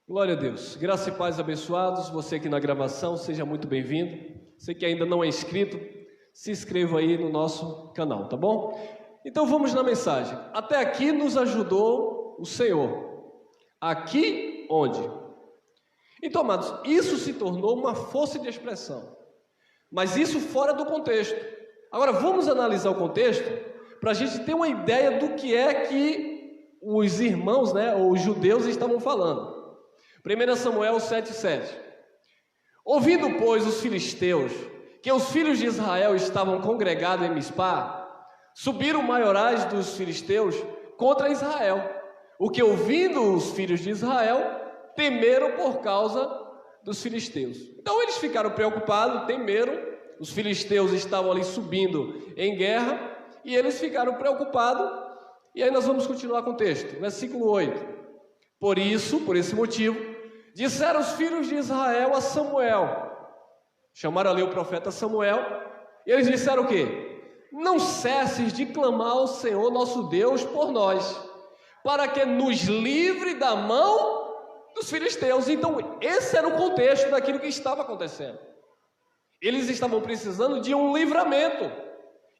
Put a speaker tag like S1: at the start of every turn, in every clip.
S1: Glória a Deus. Graça e paz abençoados. Você aqui na gravação, seja muito bem-vindo. Você que ainda não é inscrito, se inscreva aí no nosso canal, tá bom? Então vamos na mensagem. Até aqui nos ajudou o Senhor. Aqui onde? Então, amados, isso se tornou uma força de expressão. Mas isso fora do contexto. Agora vamos analisar o contexto para a gente ter uma ideia do que é que os irmãos, ou os judeus estavam falando. 1 Samuel 7,7. Ouvindo, pois, os filisteus que os filhos de Israel estavam congregados em Mispá, subiram maiorais dos filisteus contra Israel. O que, ouvindo os filhos de Israel, temeram por causa dos filisteus. Então eles ficaram preocupados, temeram. Os filisteus estavam ali subindo em guerra e eles ficaram preocupados. E aí nós vamos continuar com o texto, versículo 8. Por isso, por esse motivo, disseram os filhos de Israel a Samuel. Chamaram ali o profeta Samuel. E eles disseram o quê? Não cesses de clamar ao Senhor nosso Deus por nós, para que nos livre da mão dos filisteus. Então esse era o contexto daquilo que estava acontecendo. Eles estavam precisando de um livramento.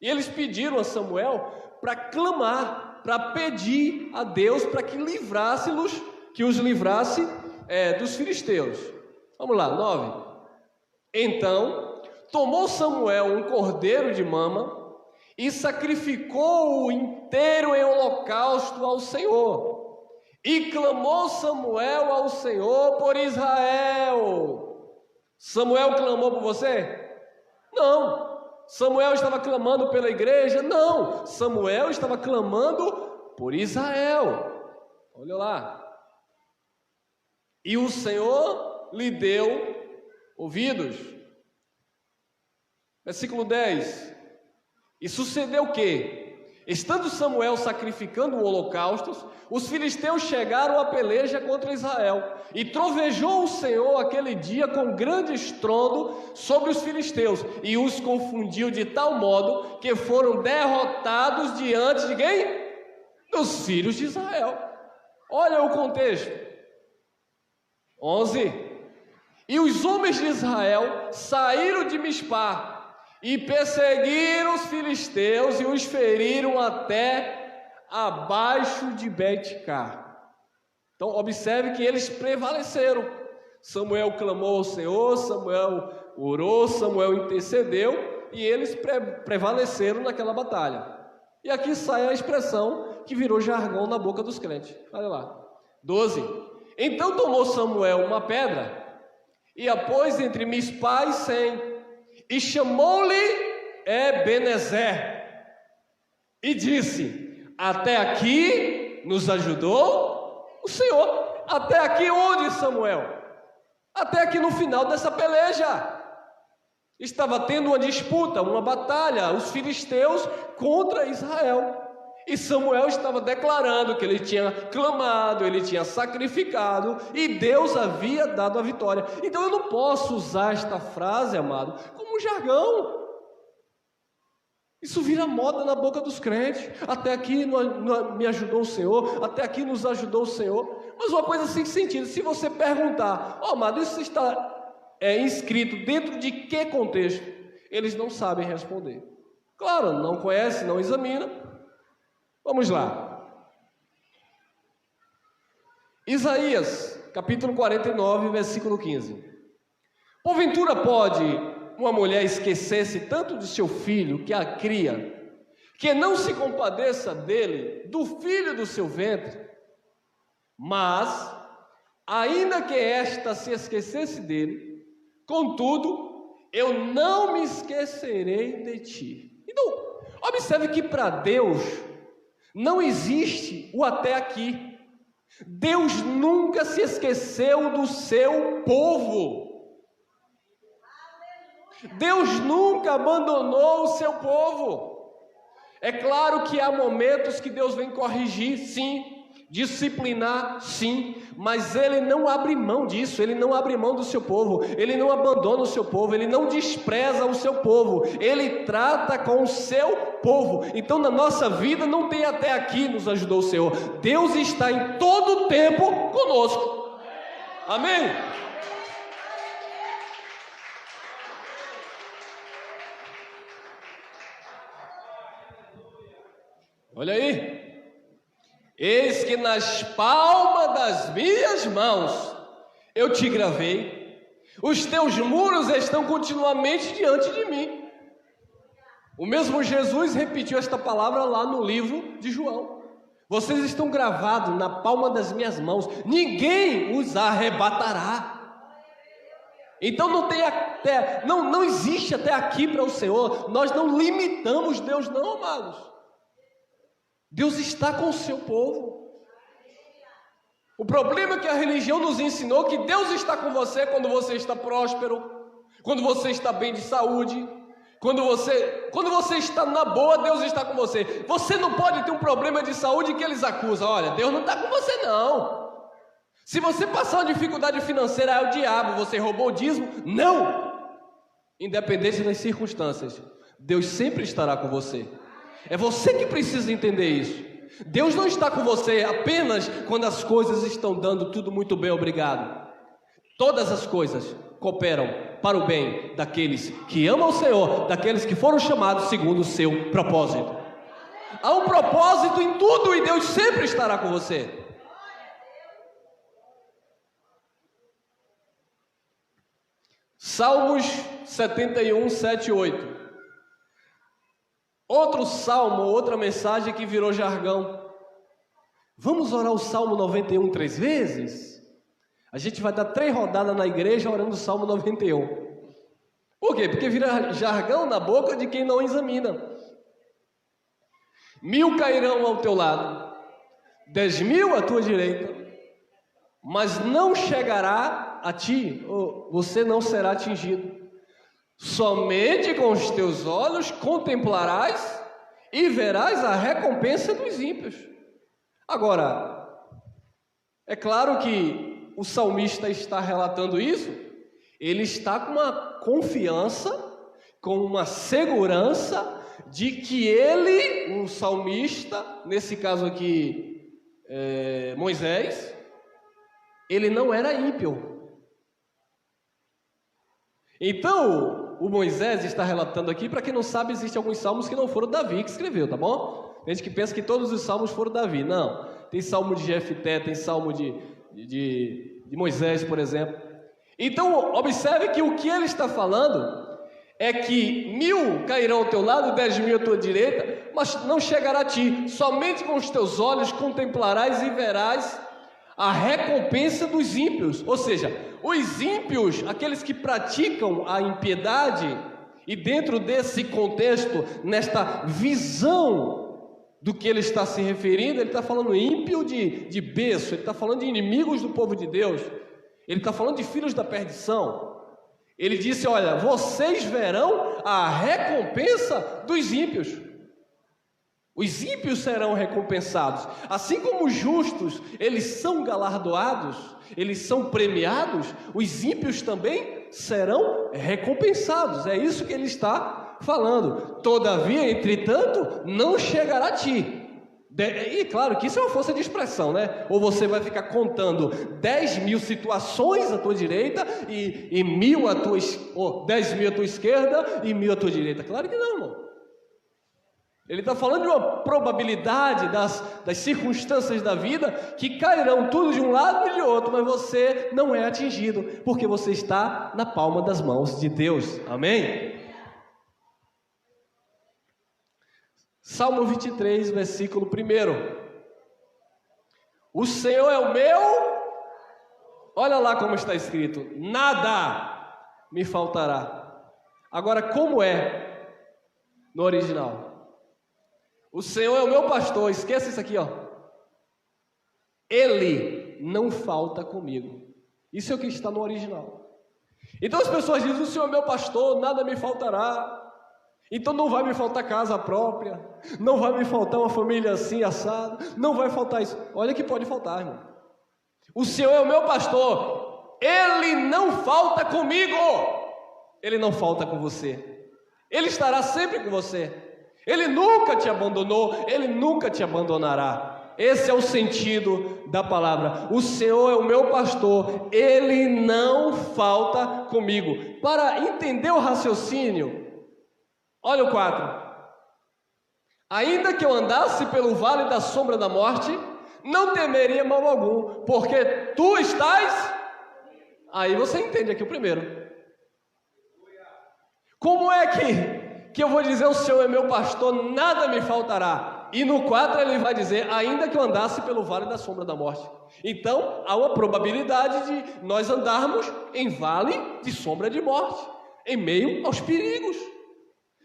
S1: E eles pediram a Samuel para clamar, para pedir a Deus para que os livrasse dos filisteus. Vamos lá, 9. Então, tomou Samuel um cordeiro de mama e sacrificou-o inteiro em holocausto ao Senhor. E clamou Samuel ao Senhor por Israel. Samuel clamou por você? Não. Samuel estava clamando pela igreja? Não. Samuel estava clamando por Israel. Olha lá. E o Senhor lhe deu ouvidos. Versículo 10. E sucedeu o quê? Estando Samuel sacrificando holocaustos, os filisteus chegaram à peleja contra Israel. E trovejou o Senhor aquele dia com grande estrondo sobre os filisteus, e os confundiu de tal modo que foram derrotados diante de quem? Dos filhos de Israel. Olha o contexto. 11. E os homens de Israel saíram de Mispá e perseguiram os filisteus e os feriram até abaixo de Bet-Car. Então observe que eles prevaleceram. Samuel clamou ao Senhor, Samuel orou, Samuel intercedeu e eles prevaleceram naquela batalha. E aqui sai a expressão que virou jargão na boca dos crentes. Olha lá. 12. Então tomou Samuel uma pedra e a pôs entre Mispá e Sem, e chamou-lhe Ebenezer, e disse: até aqui nos ajudou o Senhor. Até aqui onde, Samuel? Até aqui no final dessa peleja. Estava tendo uma disputa, uma batalha, os filisteus contra Israel. E Samuel estava declarando que ele tinha clamado, ele tinha sacrificado e Deus havia dado a vitória. Então eu não posso usar esta frase, amado, como um jargão. Isso vira moda na boca dos crentes. Até aqui me ajudou o Senhor, até aqui nos ajudou o Senhor. Mas uma coisa sem sentido, se você perguntar, amado, isso está inscrito dentro de que contexto? Eles não sabem responder. Claro, não conhece, não examina. Vamos lá. Isaías, capítulo 49, versículo 15. Porventura pode uma mulher esquecer-se tanto de seu filho que a cria, que não se compadeça dele, do filho do seu ventre? Mas, ainda que esta se esquecesse dele, contudo, eu não me esquecerei de ti. Então, observe que para Deus não existe o até aqui. Deus nunca se esqueceu do seu povo. Deus nunca abandonou o seu povo. É claro que há momentos que Deus vem corrigir, sim, disciplinar, sim, mas Ele não abre mão disso, Ele não abre mão do seu povo, Ele não abandona o seu povo, Ele não despreza o seu povo, Ele trata com o seu povo. Então na nossa vida não tem até aqui nos ajudou o Senhor. Deus está em todo o tempo conosco. Amém? Olha aí. Eis que nas palmas das minhas mãos eu te gravei, os teus muros estão continuamente diante de mim. O mesmo Jesus repetiu esta palavra lá no livro de João. Vocês estão gravados na palma das minhas mãos, ninguém os arrebatará. Então não existe até aqui para o Senhor. Nós não limitamos Deus não, amados. Deus está com o seu povo. O problema é que a religião nos ensinou que Deus está com você quando você está próspero, quando você está bem de saúde, quando você está na boa, Deus está com você. Você não pode ter um problema de saúde que eles acusam. Olha, Deus não está com você não. Se você passar uma dificuldade financeira, é o diabo, você roubou o dízimo. Não! Independente das circunstâncias, Deus sempre estará com você. É você que precisa entender isso. Deus não está com você apenas quando as coisas estão dando tudo muito bem, obrigado. Todas as coisas cooperam para o bem daqueles que amam o Senhor, daqueles que foram chamados segundo o seu propósito. Há um propósito em tudo e Deus sempre estará com você. Salmos 71, 7 e 8. Outro salmo, outra mensagem que virou jargão. Vamos orar o Salmo 91 3 vezes? A gente vai dar 3 rodadas na igreja orando o Salmo 91. Por quê? Porque vira jargão na boca de quem não examina. 1000 cairão ao teu lado, 10.000 à tua direita, mas não chegará a ti, ou você não será atingido. Somente com os teus olhos contemplarás e verás a recompensa dos ímpios. Agora, é claro que o salmista está relatando isso, ele está com uma confiança, com uma segurança de que ele, o salmista, nesse caso aqui, Moisés, ele não era ímpio. Então, o Moisés está relatando aqui, para quem não sabe, existem alguns salmos que não foram Davi que escreveu, tá bom? Tem gente que pensa que todos os salmos foram Davi. Não, tem salmo de Jefté, tem salmo de Moisés, por exemplo. Então, observe que o que ele está falando é que 1000 cairão ao teu lado, 10.000 à tua direita, mas não chegará a ti. Somente com os teus olhos contemplarás e verás a recompensa dos ímpios. Ou seja, os ímpios, aqueles que praticam a impiedade, e dentro desse contexto, nesta visão do que ele está se referindo, ele está falando ímpio de berço, ele está falando de inimigos do povo de Deus, ele está falando de filhos da perdição. Ele disse, olha, vocês verão a recompensa dos ímpios. Os ímpios serão recompensados, assim como os justos, eles são galardoados, eles são premiados, os ímpios também serão recompensados. É isso que ele está falando. Todavia, entretanto, não chegará a ti. E claro que isso é uma força de expressão, né? Ou você vai ficar contando 10.000 situações à tua direita e 10.000 à tua, ou 10.000 à tua esquerda e 1.000 à tua direita. Claro que não, irmão. Ele está falando de uma probabilidade das circunstâncias da vida que cairão tudo de um lado e de outro, mas você não é atingido, porque você está na palma das mãos de Deus. Amém? Salmo 23, versículo 1. O Senhor é o meu... Olha lá como está escrito: nada me faltará. Agora, como é no original? O Senhor é o meu pastor, esqueça isso aqui, ó. Ele não falta comigo. Isso é o que está no original. Então as pessoas dizem, o Senhor é meu pastor, nada me faltará. Então não vai me faltar casa própria, não vai me faltar uma família assim, assada, não vai faltar isso. Olha que pode faltar, irmão. O Senhor é o meu pastor, Ele não falta comigo. Ele não falta com você. Ele estará sempre com você. Ele nunca te abandonou, Ele nunca te abandonará. Esse é o sentido da palavra. O Senhor é o meu pastor, Ele não falta comigo. Para entender o raciocínio, olha o 4. Ainda que eu andasse pelo vale da sombra da morte, não temeria mal algum, porque tu estás... Aí você entende aqui o primeiro. Como é que eu vou dizer o Senhor é meu pastor, nada me faltará? E no 4 ele vai dizer, ainda que eu andasse pelo vale da sombra da morte. Então, há uma probabilidade de nós andarmos em vale de sombra de morte, em meio aos perigos.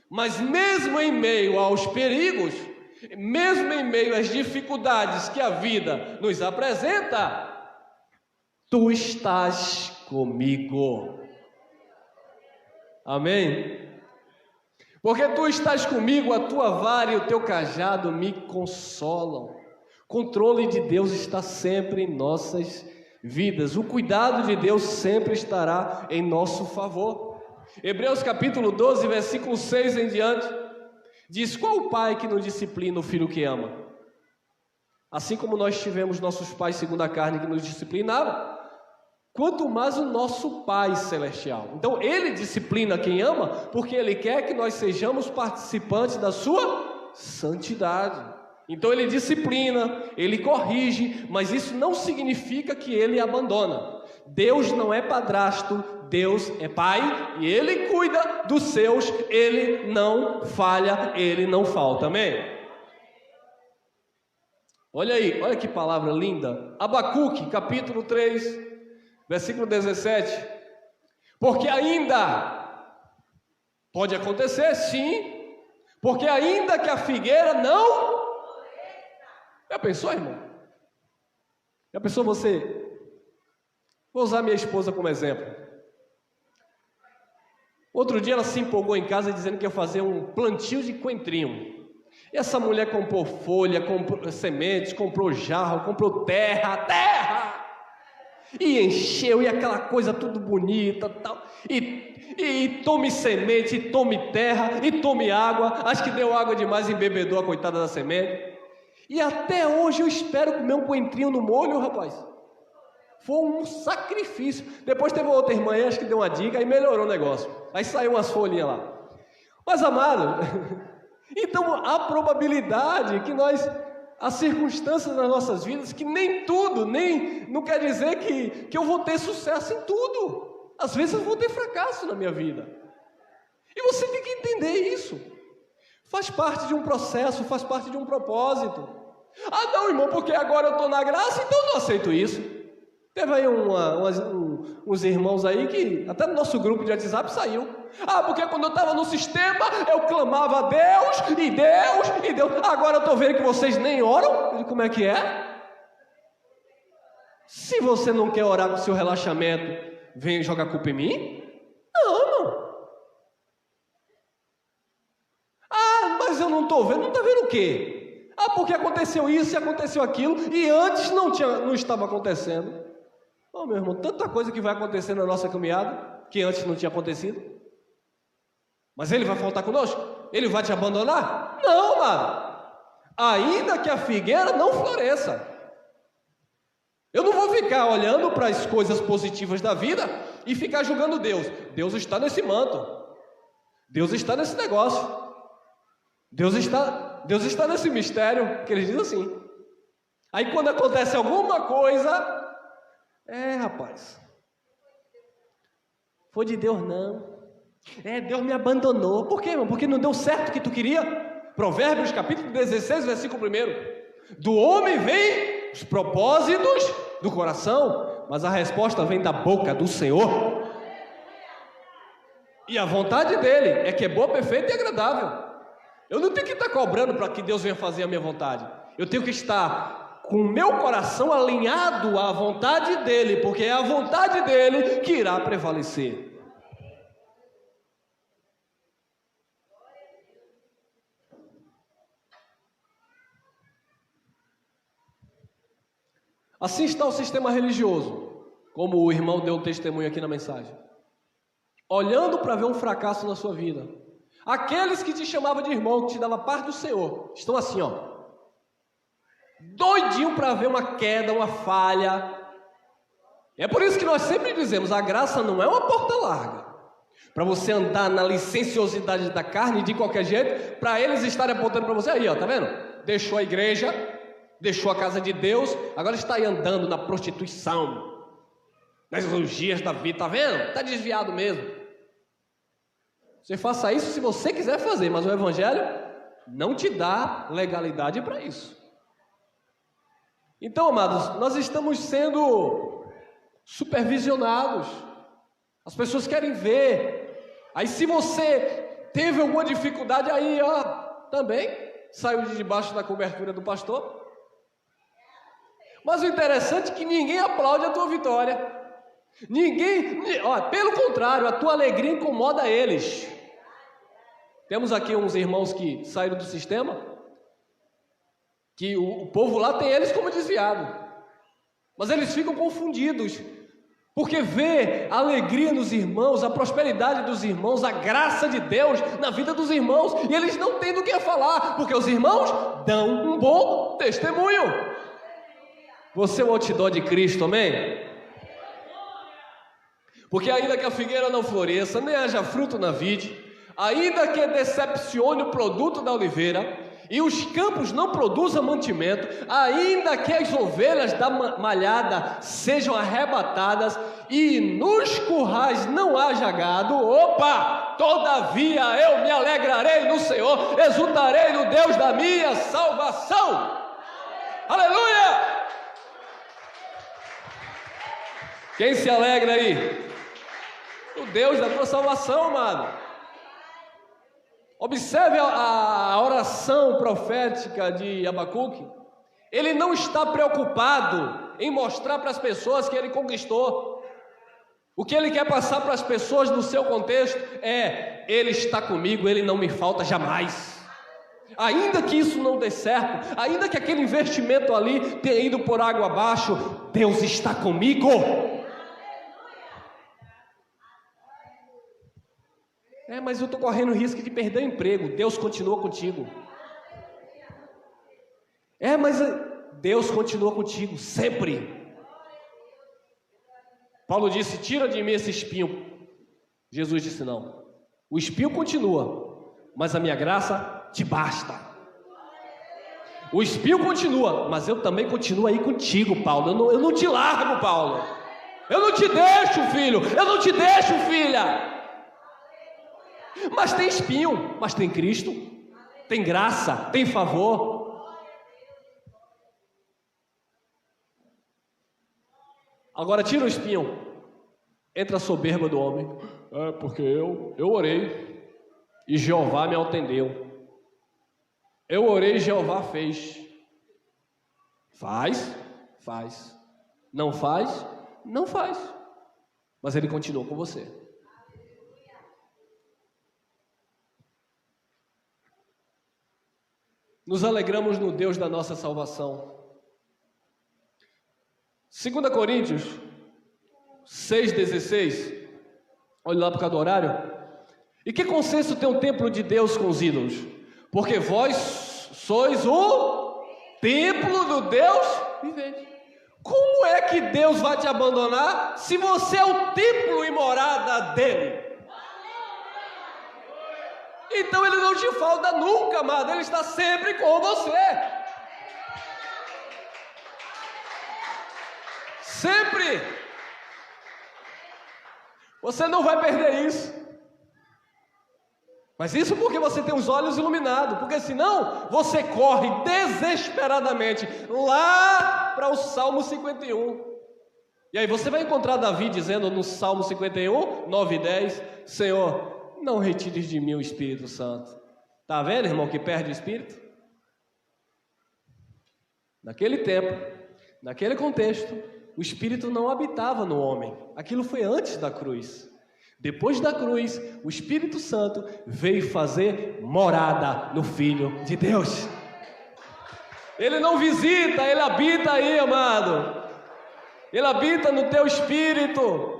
S1: Mas mesmo em meio aos perigos, mesmo em meio às dificuldades que a vida nos apresenta, tu estás comigo. Amém? Porque tu estás comigo, a tua vara e o teu cajado me consolam. O controle de Deus está sempre em nossas vidas. O cuidado de Deus sempre estará em nosso favor. Hebreus capítulo 12, versículo 6 em diante, diz: qual o pai que não disciplina o filho que ama? Assim como nós tivemos nossos pais segundo a carne que nos disciplinavam, quanto mais o nosso Pai Celestial. Então Ele disciplina quem ama, porque Ele quer que nós sejamos participantes da sua santidade. Então Ele disciplina, Ele corrige, mas isso não significa que Ele abandona. Deus não é padrasto, Deus é Pai, e Ele cuida dos seus, Ele não falha, Ele não falta, amém? Olha aí, olha que palavra linda. Abacuque, capítulo 3, versículo 17, porque ainda pode acontecer, sim, porque ainda que a figueira não... Já pensou, irmão? Já pensou você? Vou usar minha esposa como exemplo. Outro dia ela se empolgou em casa dizendo que ia fazer um plantio de coentrinho. E essa mulher comprou folha, comprou sementes, comprou jarro, comprou terra! E encheu, e aquela coisa tudo bonita, tal. E tome semente, e tome terra, e tome água. Acho que deu água demais, embebedou a coitada da semente. E até hoje eu espero comer um coentrinho no molho, rapaz. Foi um sacrifício. Depois teve uma outra irmã aí, acho que deu uma dica, aí melhorou o negócio. Aí saiu umas folhinhas lá. Mas, amado, então a probabilidade que nós... As circunstâncias nas nossas vidas, que nem tudo, não quer dizer que eu vou ter sucesso em tudo. Às vezes eu vou ter fracasso na minha vida. E você tem que entender isso. Faz parte de um processo, faz parte de um propósito. Ah não, irmão, porque agora eu estou na graça, então eu não aceito isso. Teve aí uns irmãos aí que até no nosso grupo de WhatsApp saiu. Ah, porque quando eu estava no sistema, eu clamava a Deus, e Deus, e Deus. Agora eu estou vendo que vocês nem oram. E como é que é? Se você não quer orar com o seu relaxamento, vem jogar culpa em mim? Não. Ah, mas eu não estou vendo. Não está vendo o quê? Ah, porque aconteceu isso e aconteceu aquilo, e antes não estava acontecendo. Oh, meu irmão, tanta coisa que vai acontecer na nossa caminhada, que antes não tinha acontecido. Mas Ele vai faltar conosco? Ele vai te abandonar? Não, mano. Ainda que a figueira não floresça. Eu não vou ficar olhando para as coisas positivas da vida e ficar julgando Deus. Deus está nesse manto. Deus está nesse negócio. Deus está nesse mistério, que eles dizem assim. Aí quando acontece alguma coisa... rapaz, foi de Deus não. Deus me abandonou. Por quê, irmão? Porque não deu certo o que tu queria? Provérbios capítulo 16, versículo 1. Do homem vem os propósitos do coração, mas a resposta vem da boca do Senhor. E a vontade dele é que é boa, perfeita e agradável. Eu não tenho que estar cobrando para que Deus venha fazer a minha vontade. Eu tenho que estar com o meu coração alinhado à vontade dele, porque é a vontade dele que irá prevalecer. Assim está o sistema religioso, como o irmão deu testemunho aqui na mensagem. Olhando para ver um fracasso na sua vida. Aqueles que te chamavam de irmão, que te davam parte do Senhor, estão assim, ó. doidinho para ver uma queda, uma falha. É por isso que nós sempre dizemos, a graça não é uma porta larga, para você andar na licenciosidade da carne de qualquer jeito, para eles estarem apontando para você, aí ó, tá vendo? Deixou a igreja, deixou a casa de Deus, agora está aí andando na prostituição, nas orgias da vida, tá vendo? Está desviado mesmo. Você faça isso se você quiser fazer, mas o Evangelho não te dá legalidade para isso. Então, amados, nós estamos sendo supervisionados. As pessoas querem ver. Aí se você teve alguma dificuldade, aí ó, também saiu de debaixo da cobertura do pastor. Mas o interessante é que ninguém aplaude a tua vitória. Pelo contrário, a tua alegria incomoda eles. Temos aqui uns irmãos que saíram do sistema, que o povo lá tem eles como desviado, mas eles ficam confundidos, porque vê a alegria nos irmãos, a prosperidade dos irmãos, a graça de Deus na vida dos irmãos, e eles não têm do que falar, porque os irmãos dão um bom testemunho. Você é o outdoor de Cristo, amém? Porque ainda que a figueira não floresça, nem haja fruto na vide, ainda que decepcione o produto da oliveira, e os campos não produzam mantimento, ainda que as ovelhas da malhada sejam arrebatadas, e nos currais não haja gado, todavia eu me alegrarei no Senhor, exultarei no Deus da minha salvação. Aleluia! Quem se alegra aí? O Deus da tua salvação, amado. Observe a oração profética de Abacuque. Ele não está preocupado em mostrar para as pessoas que ele conquistou. O que ele quer passar para as pessoas no seu contexto é: ele está comigo, ele não me falta jamais. Ainda que isso não dê certo, ainda que aquele investimento ali tenha ido por água abaixo, Deus está comigo. Mas eu estou correndo risco de perder o emprego. Deus continua contigo. Mas Deus continua contigo, sempre. Paulo disse, tira de mim esse espinho. Jesus disse, não. O espinho continua, mas a minha graça te basta. O espinho continua, mas eu também continuo aí contigo, Paulo. Eu não te largo, Paulo. Eu não te deixo, filho. Eu não te deixo, filha. Mas tem espinho, mas tem Cristo, tem graça, tem favor. Agora tira o espinho, entra a soberba do homem. Porque eu orei e Jeová me atendeu. Eu orei e Jeová fez. Faz. Não faz, não faz. Mas ele continuou com você. Nos alegramos no Deus da nossa salvação. 2 Coríntios 6,16. Olha lá por causa do horário. E que consenso tem o templo de Deus com os ídolos? Porque vós sois o templo do Deus vivente. Como é que Deus vai te abandonar se você é o templo e morada dele? Então ele não te falta nunca, amado. Ele está sempre com você. Sempre. Você não vai perder isso. Mas isso porque você tem os olhos iluminados. Porque senão você corre desesperadamente lá para o Salmo 51. E aí você vai encontrar Davi dizendo no Salmo 51, 9 e 10, Senhor, não retires de mim o Espírito Santo. Está vendo, irmão, que perde o Espírito? Naquele tempo, naquele contexto, o Espírito não habitava no homem. Aquilo foi antes da cruz. Depois da cruz, o Espírito Santo veio fazer morada no Filho de Deus. Ele não visita, ele habita aí, amado. Ele habita no teu espírito.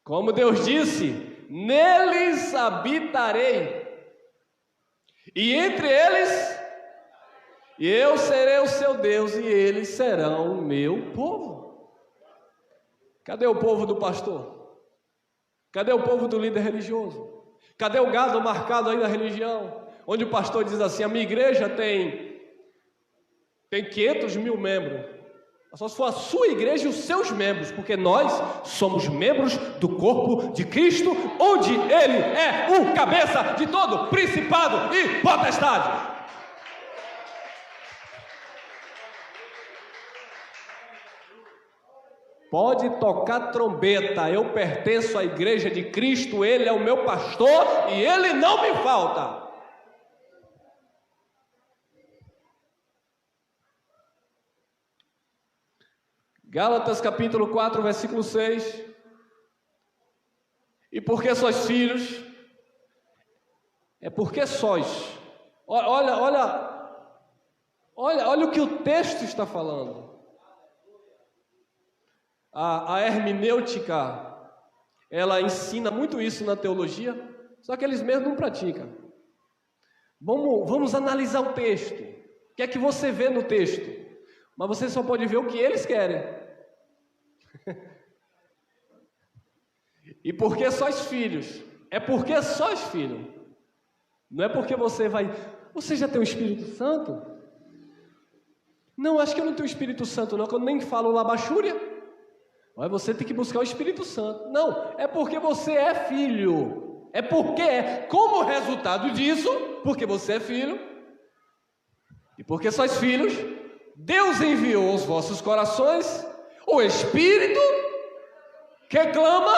S1: Como Deus disse, neles habitarei, e entre eles E eu serei o seu Deus e eles serão o meu povo. Cadê o povo do pastor? Cadê o povo do líder religioso? Cadê o gado marcado aí na religião? Onde o pastor diz assim, a minha igreja tem 500 mil membros. Só se for a sua igreja e os seus membros, porque nós somos membros do corpo de Cristo, onde Ele é o cabeça de todo principado e potestade. Pode tocar trombeta, eu pertenço à igreja de Cristo, Ele é o meu pastor e Ele não me falta. Gálatas capítulo 4, versículo 6. E porque sois filhos, é porque sois. Olha o que o texto está falando. A hermenêutica, ela ensina muito isso na teologia, só que eles mesmos não praticam. Vamos analisar o texto. O que é que você vê no texto? Mas você só pode ver o que eles querem. E porque sois filhos, é porque sois filho. Não é porque você já tem o Espírito Santo? Não, acho que eu não tenho o Espírito Santo não, que eu nem falo labachúria. Mas você tem que buscar o Espírito Santo. Não, é porque você é filho. É porque como resultado disso, porque você é filho, e porque sois filhos, Deus enviou aos vossos corações o Espírito que clama,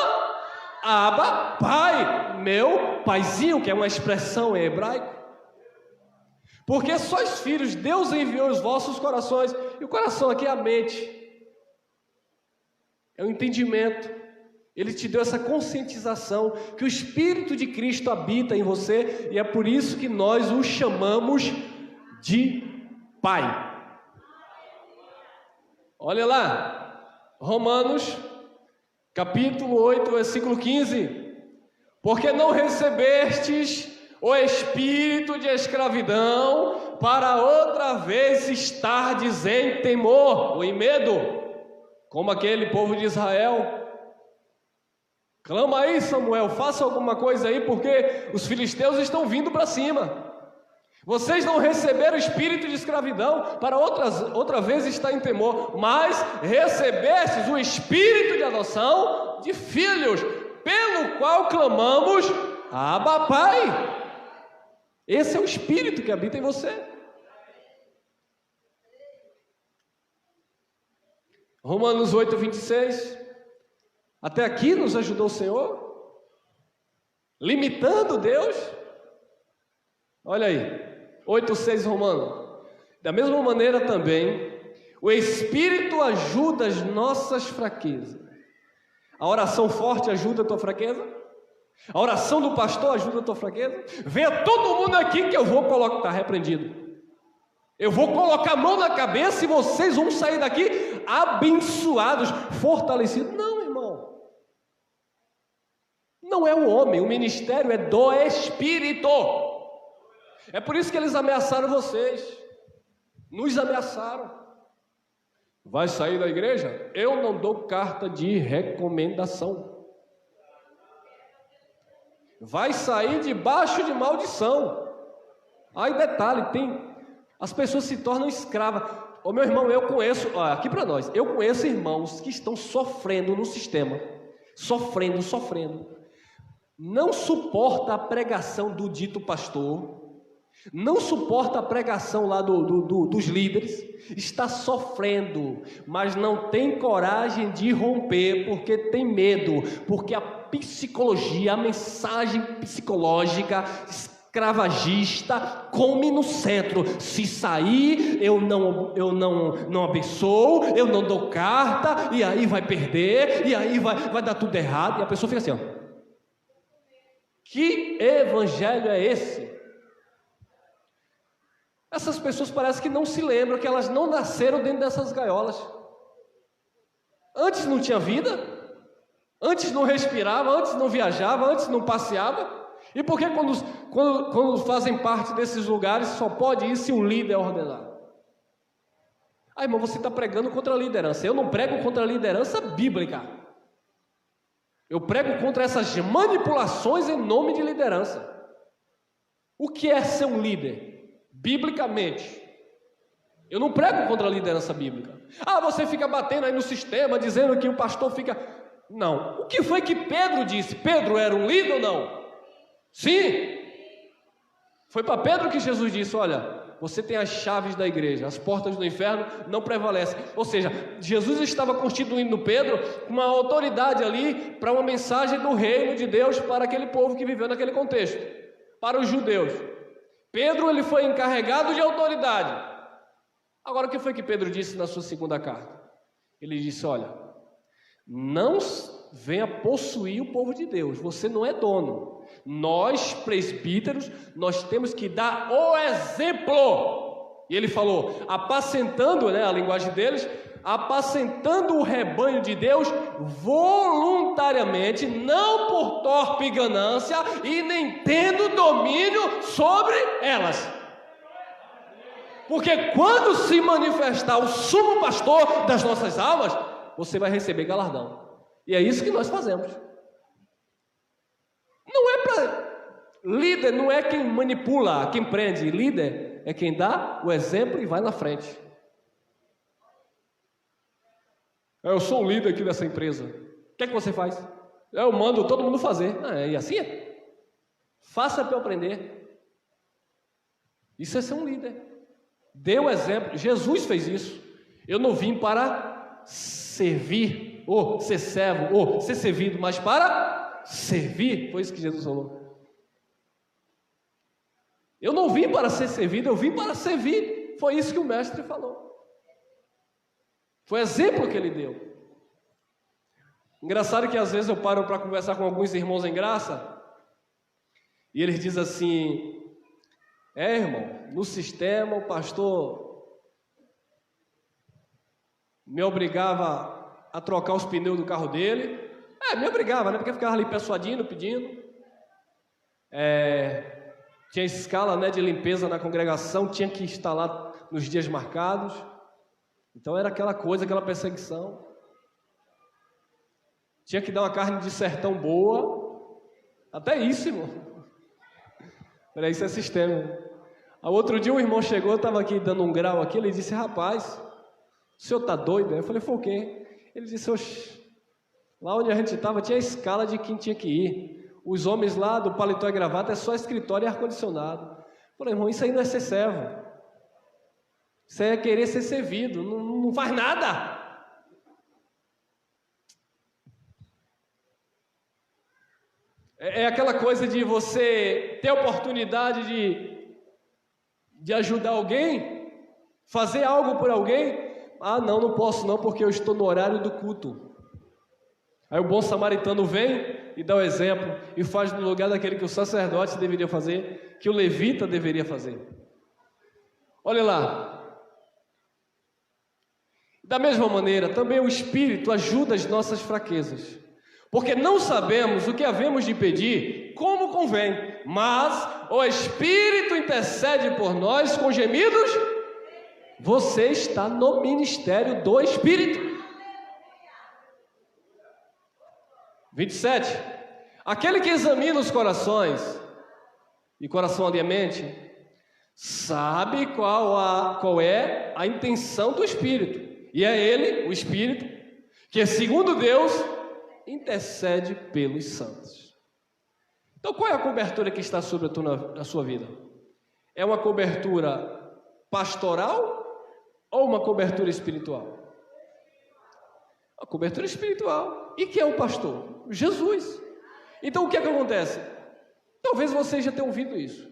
S1: Abba, Pai, meu paizinho, que é uma expressão em hebraico. Porque sois filhos, Deus enviou os vossos corações, e o coração aqui é a mente, é o entendimento. Ele te deu essa conscientização que o Espírito de Cristo habita em você, e é por isso que nós o chamamos de Pai. Olha lá, Romanos, capítulo 8, versículo 15. Porque não recebestes o espírito de escravidão, para outra vez estardes em temor ou em medo, como aquele povo de Israel. Clama aí, Samuel, faça alguma coisa aí, porque os filisteus estão vindo para cima. Vocês não receberam o espírito de escravidão para outra vez estar em temor, mas recebestes o espírito de adoção de filhos, pelo qual clamamos, Abba, Pai. Esse é o espírito que habita em você. Romanos 8, 26. Até aqui nos ajudou o Senhor? Limitando Deus? Olha aí. 8,6 Romano. Da mesma maneira também, o Espírito ajuda as nossas fraquezas. A oração forte ajuda a tua fraqueza? A oração do pastor ajuda a tua fraqueza? Venha todo mundo aqui que eu vou colocar, está repreendido. Eu vou colocar a mão na cabeça e vocês vão sair daqui abençoados, fortalecidos. Não, irmão. Não é o homem, o ministério é do Espírito. É por isso que eles ameaçaram vocês, nos ameaçaram. Vai sair da igreja? Eu não dou carta de recomendação. Vai sair debaixo de maldição. Aí detalhe, as pessoas se tornam escravas. Ô meu irmão, eu conheço, aqui para nós, eu conheço irmãos que estão sofrendo no sistema, sofrendo. Não suporta a pregação do dito pastor, não suporta a pregação lá dos líderes, está sofrendo, mas não tem coragem de romper, porque tem medo, porque a psicologia, a mensagem psicológica escravagista come no centro. Se sair, eu não abençoo, eu não dou carta, e aí vai perder, e aí vai dar tudo errado, e a pessoa fica assim, ó. Que evangelho é esse? Essas pessoas parecem que não se lembram que elas não nasceram dentro dessas gaiolas. Antes não tinha vida, antes não respirava, antes não viajava, antes não passeava. E por que quando fazem parte desses lugares só pode ir se o líder ordenar? Ah, irmão, você está pregando contra a liderança. Eu não prego contra a liderança bíblica. Eu prego contra essas manipulações em nome de liderança. O que é ser um líder? Biblicamente. Eu não prego contra a liderança bíblica. Ah, você fica batendo aí no sistema, dizendo que o pastor fica... Não. O que foi que Pedro disse? Pedro era um líder ou não? Sim. Foi para Pedro que Jesus disse, olha, você tem as chaves da igreja, as portas do inferno não prevalecem. Ou seja, Jesus estava constituindo Pedro com uma autoridade ali para uma mensagem do reino de Deus para aquele povo que viveu naquele contexto, para os judeus. Pedro, ele foi encarregado de autoridade. Agora, o que foi que Pedro disse na sua segunda carta? Ele disse, olha, não venha possuir o povo de Deus, você não é dono. Nós, presbíteros, nós temos que dar o exemplo. E ele falou, apacentando, a linguagem deles, apacentando o rebanho de Deus voluntariamente, não por torpe ganância e nem tendo domínio sobre elas. Porque quando se manifestar o sumo pastor das nossas almas, você vai receber galardão. E é isso que nós fazemos. Não é para... Líder não é quem manipula, quem prende. Líder é quem dá o exemplo e vai na frente. Eu sou o líder aqui dessa empresa. O que é que você faz? Eu mando todo mundo fazer. E assim é? Faça para eu aprender. Isso é ser um líder. Dê o exemplo. Jesus fez isso. Eu não vim para servir, ou ser servo, ou ser servido, mas para servir. Foi isso que Jesus falou. Eu não vim para ser servido, eu vim para servir. Foi isso que o mestre falou. Foi o exemplo que ele deu. Engraçado que às vezes eu paro para conversar com alguns irmãos em graça, e eles dizem assim, irmão, no sistema o pastor me obrigava a trocar os pneus do carro dele. Me obrigava, porque ficava ali persuadindo, pedindo. Tinha escala, de limpeza na congregação, tinha que estar lá nos dias marcados. Então era aquela coisa, aquela perseguição. Tinha que dar uma carne de sertão boa. Até isso, irmão. Peraí, isso é sistema. Outro dia um irmão chegou, eu estava aqui dando um grau aqui, ele disse, rapaz, o senhor está doido? Eu falei, foi o quê? Ele disse, oxe, lá onde a gente estava tinha a escala de quem tinha que ir. Os homens lá do paletó e gravata é só escritório e ar-condicionado. Eu falei, irmão, isso aí não é ser servo. Isso aí é querer ser servido, não faz nada. É aquela coisa de você ter a oportunidade de ajudar alguém, fazer algo por alguém. Não posso não, porque eu estou no horário do culto. Aí o bom samaritano vem e dá o exemplo e faz no lugar daquele que o sacerdote deveria fazer, que o levita deveria fazer. Olha lá. Da mesma maneira, também o Espírito ajuda as nossas fraquezas, porque não sabemos o que havemos de pedir como convém, mas o Espírito intercede por nós com gemidos. Você está no ministério do Espírito. 27. Aquele que examina os corações e coração e a mente, sabe qual é a intenção do Espírito. E é Ele, o Espírito, que segundo Deus intercede pelos santos. Então qual é a cobertura que está sobre a sua vida? É uma cobertura pastoral ou uma cobertura espiritual? A cobertura espiritual. E quem é o pastor? Jesus. Então o que é que acontece? Talvez vocês já tenham ouvido isso.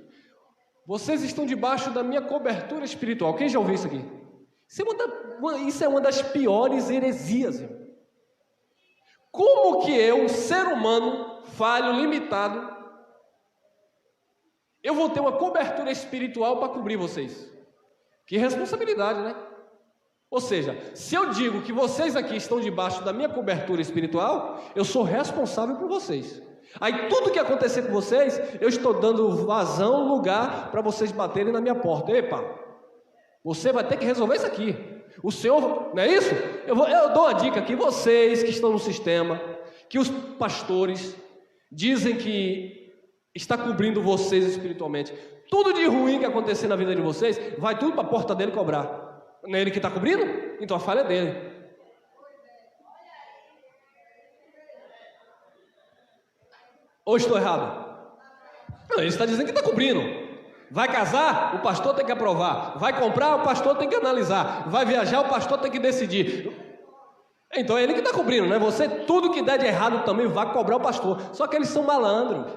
S1: Vocês estão debaixo da minha cobertura espiritual. Quem já ouviu isso aqui? Isso é uma das piores heresias, irmão. Como que eu, um ser humano falho, limitado, eu vou ter uma cobertura espiritual para cobrir vocês? Que responsabilidade, né? Ou seja, se eu digo que vocês aqui estão debaixo da minha cobertura espiritual, eu sou responsável por vocês. Aí tudo que acontecer com vocês, eu estou dando vazão, lugar para vocês baterem na minha porta. Epa, você vai ter que resolver isso aqui. O Senhor, não é isso? Eu dou uma dica aqui, vocês que estão no sistema, que os pastores dizem que está cobrindo vocês espiritualmente. Tudo de ruim que acontecer na vida de vocês, vai tudo para a porta dele cobrar. Não é ele que está cobrindo? Então a falha é dele. Ou estou errado? Não, ele está dizendo que está cobrindo. Vai casar? O pastor tem que aprovar. Vai comprar? O pastor tem que analisar. Vai viajar? O pastor tem que decidir. Então é ele que está cobrindo, não é você? Tudo que der de errado também vai cobrar o pastor. Só que eles são malandros.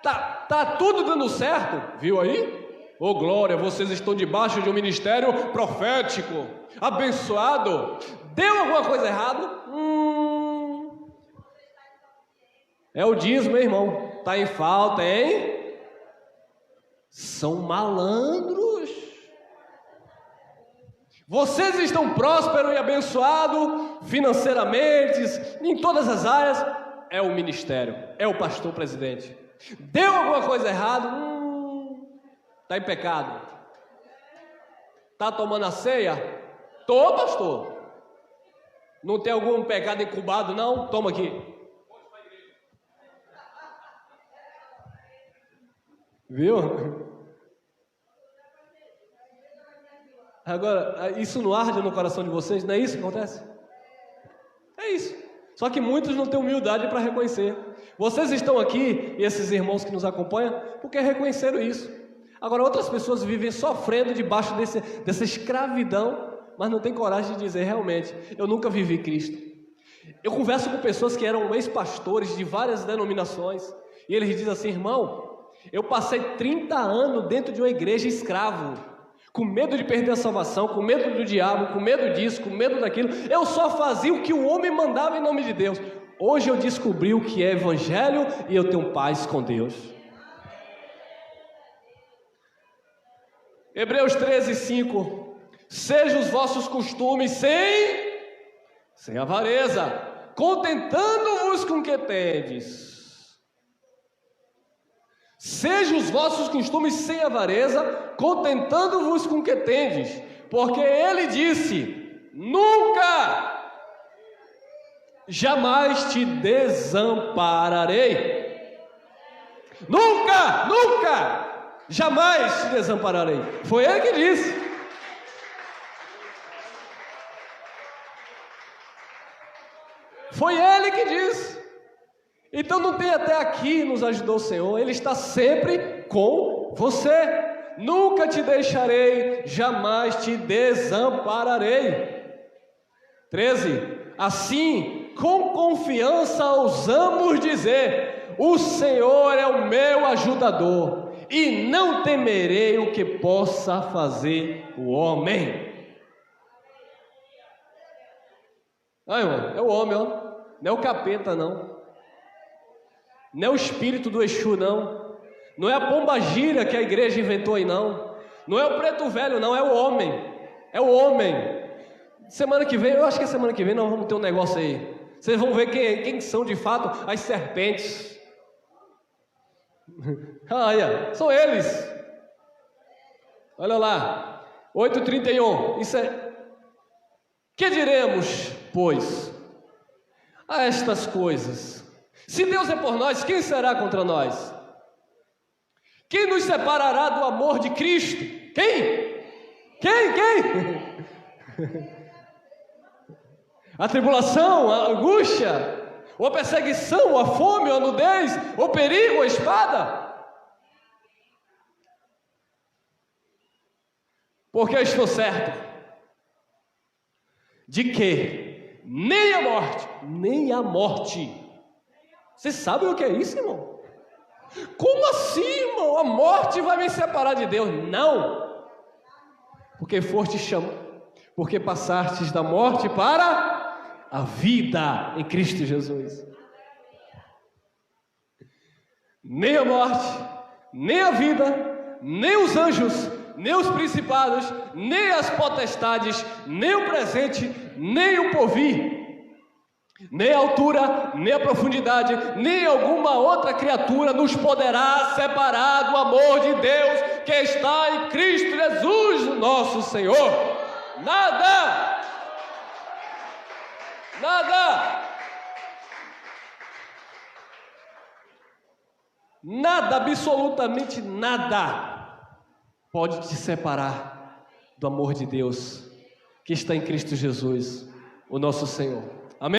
S1: Tá tudo dando certo, viu aí? Ô glória, vocês estão debaixo de um ministério profético, abençoado. Deu alguma coisa errada? É o dízimo, meu irmão. Está em falta, hein? São malandros. Vocês estão prósperos e abençoados financeiramente, em todas as áreas. É o ministério, é o pastor presidente. Deu alguma coisa errada? Está em pecado. Está tomando a ceia? Tô, pastor. Não tem algum pecado incubado, não? Toma aqui. Viu? Agora, isso não arde no coração de vocês? Não é isso que acontece? É isso. Só que muitos não têm humildade para reconhecer. Vocês estão aqui, e esses irmãos que nos acompanham, porque reconheceram isso. Agora, outras pessoas vivem sofrendo debaixo dessa escravidão, mas não têm coragem de dizer, realmente, eu nunca vivi Cristo. Eu converso com pessoas que eram ex-pastores de várias denominações, e eles dizem assim, irmão, eu passei 30 anos dentro de uma igreja escravo, com medo de perder a salvação, com medo do diabo, com medo disso, com medo daquilo. Eu só fazia o que o homem mandava em nome de Deus. Hoje eu descobri o que é evangelho e eu tenho paz com Deus. Hebreus 13:5. Sejam os vossos costumes sem avareza, contentando-vos com o que tendes. Sejam os vossos costumes sem avareza, contentando-vos com o que tendes, porque ele disse, nunca, jamais te desampararei. Nunca, nunca, jamais te desampararei. Foi ele que disse. Foi ele que disse. Então não tem até aqui nos ajudou o Senhor, Ele está sempre com você. Nunca te deixarei, jamais te desampararei. 13. Assim, com confiança ousamos dizer, o Senhor é o meu ajudador, e não temerei o que possa fazer o homem. Ah, irmão, é o homem, ó. Não é o capeta, não. Não é o espírito do Exu, não. Não é a pombagira que a igreja inventou aí, não. Não é o preto velho, não. É o homem. É o homem. Semana que vem, eu acho que semana que vem nós vamos ter um negócio aí. Vocês vão ver quem são de fato as serpentes. Olha, são eles. Olha lá. 8:31. Isso é. Que diremos, pois, a estas coisas? Se Deus é por nós, quem será contra nós? Quem nos separará do amor de Cristo? Quem? A tribulação, a angústia, ou a perseguição, ou a fome, ou a nudez, ou o perigo, ou a espada? Porque eu estou certo de que nem a morte. Você sabe o que é isso, irmão? Como assim, irmão? A morte vai me separar de Deus? Não. Porque passastes da morte para a vida em Cristo Jesus. Nem a morte, nem a vida, nem os anjos, nem os principados, nem as potestades, nem o presente, nem o porvir, nem a altura, nem a profundidade, nem alguma outra criatura nos poderá separar do amor de Deus que está em Cristo Jesus, nosso Senhor. Nada! Nada! Nada, absolutamente nada, pode te separar do amor de Deus que está em Cristo Jesus, o nosso Senhor.